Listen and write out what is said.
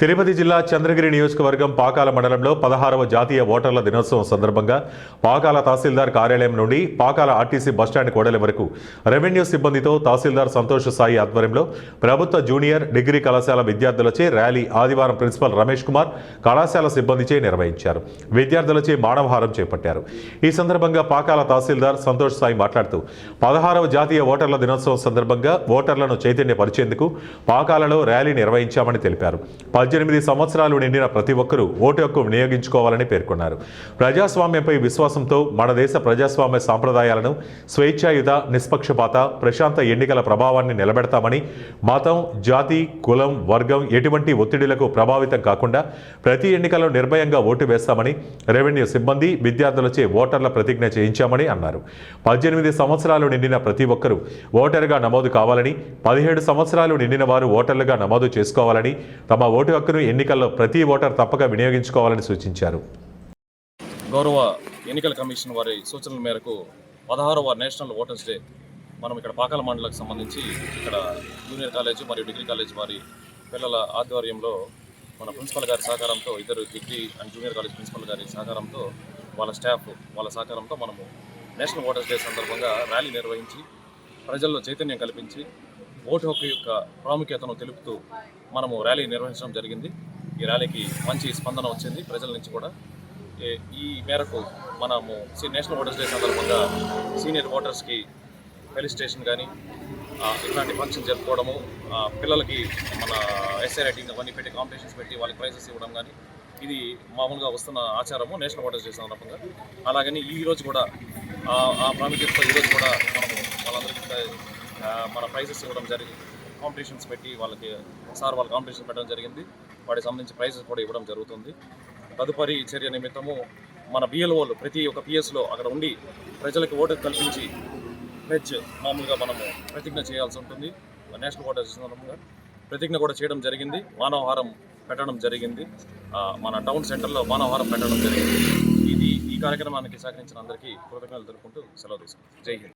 తిరుపతి జిల్లా చంద్రగిరి నియోజకవర్గం పాకాల మండలంలో 16వ జాతీయ ఓటర్ల దినోత్సవం సందర్భంగా పాకాల తహసీల్దార్ కార్యాలయం నుండి పాకాల ఆర్టీసీ బస్టాండ్ కూడలి వరకు రెవెన్యూ సిబ్బందితో తహసీల్దార్ సంతోష్ సాయి ఆధ్వర్యంలో ప్రభుత్వ జూనియర్ డిగ్రీ కళాశాల విద్యార్థులచే ర్యాలీ ఆదివారం ప్రిన్సిపల్ రమేష్ కుమార్ కళాశాల సిబ్బందిచే నిర్వహించారు. విద్యార్థులచే మానవహారం చేపట్టారు. ఈ సందర్భంగా పాకాల తహసీల్దార్ సంతోష్ సాయి మాట్లాడుతూ 16వ జాతీయ ఓటర్ల దినోత్సవం సందర్భంగా ఓటర్లను చైతన్యపరిచేందుకు పాకాలలో ర్యాలీ నిర్వహించామని తెలిపారు. 18 సంవత్సరాలు నిండిన ప్రతి ఒక్కరూ ఓటు హక్కు వినియోగించుకోవాలని పేర్కొన్నారు. ప్రజాస్వామ్యంపై విశ్వాసంతో మన దేశ ప్రజాస్వామ్య సాంప్రదాయాలను స్వేచ్ఛాయుత, నిష్పక్షపాత, ప్రశాంత ఎన్నికల ప్రభావాన్ని నిలబెడతామని, మతం, జాతి, కులం, వర్గం ఎటువంటి ఒత్తిడిలకు ప్రభావితం కాకుండా ప్రతి ఎన్నికల్లో నిర్భయంగా ఓటు వేస్తామని రెవెన్యూ సిబ్బంది, విద్యార్థులచే ఓటర్ల ప్రతిజ్ఞ చేయించామని అన్నారు. 18 సంవత్సరాలు నిండిన ప్రతి ఒక్కరూ ఓటరుగా నమోదు కావాలని, 17 సంవత్సరాలు నిండిన వారు ఓటర్లుగా నమోదు చేసుకోవాలని, తమ ఓటు హక్కును ఎన్నికల్లో ప్రతి ఓటర్ తప్పక వినియోగించుకోవాలని సూచించారు. గౌరవ ఎన్నికల కమిషన్ వారి సూచనల మేరకు 16వ నేషనల్ ఓటర్స్ డే మనం ఇక్కడ పాకాల మండలకు సంబంధించి ఇక్కడ జూనియర్ కాలేజ్ మరియు డిగ్రీ కాలేజ్ వారి పిల్లల ఆధ్వర్యంలో మన ప్రిన్సిపల్ గారి సహకారంతో, ఇద్దరు degree and junior college principal గారి సహకారంతో, వాళ్ళ స్టాఫ్ వాళ్ళ సహకారంతో మనము నేషనల్ ఓటర్స్ డే సందర్భంగా ర్యాలీ నిర్వహించి ప్రజల్లో చైతన్యం కల్పించి ఓటు హక్కు యొక్క ప్రాముఖ్యతను తెలుపుతూ మనము ర్యాలీ నిర్వహించడం జరిగింది. ఈ ర్యాలీకి మంచి స్పందన వచ్చింది ప్రజల నుంచి కూడా. ఈ మేరకు మనము నేషనల్ ఓటర్స్ డే సందర్భంగా సీనియర్ ఓటర్స్కి ఫెలిసిటేషన్ కానీ ఇట్లాంటి ఫంక్షన్ జరుపుకోవడము, పిల్లలకి మన ఎస్ఐ రైటింగ్ అవన్నీ పెట్టి కాంపిటీషన్స్ పెట్టి వాళ్ళకి ప్రైజెస్ ఇవ్వడం కానీ ఇది మామూలుగా వస్తున్న ఆచారము నేషనల్ ఓటర్స్ డే సందర్భంగా. అలాగని ఈరోజు కూడా ఆ ప్రాముఖ్యతతో ఈరోజు కూడా మనము వాళ్ళందరికీ మన ప్రైజెస్ ఇవ్వడం జరిగింది. కాంపిటీషన్స్ పెట్టి వాళ్ళకి వాళ్ళ కాంపిటీషన్ పెట్టడం జరిగింది. వాటికి సంబంధించి ప్రైజెస్ కూడా ఇవ్వడం జరుగుతుంది. తదుపరి చర్య నిమిత్తము మన బిఎల్ఓలు ప్రతి ఒక్క పిఎస్లో అక్కడ ఉండి ప్రజలకు ఓటు కల్పించి ప్లెడ్జ్ మామూలుగా మనము ప్రతిజ్ఞ చేయాల్సి ఉంటుంది. నేషనల్ ఓటర్స్ సందర్భంగా ప్రతిజ్ఞ కూడా చేయడం జరిగింది. మానవహారం పెట్టడం జరిగింది. మన టౌన్ సెంటర్లో మానవహారం పెట్టడం జరిగింది. ఈ కార్యక్రమానికి సహకరించిన అందరికీ కృతజ్ఞతలు తెలుపుకుంటూ సెలవు తీసుకుంటాం. జై హింద్.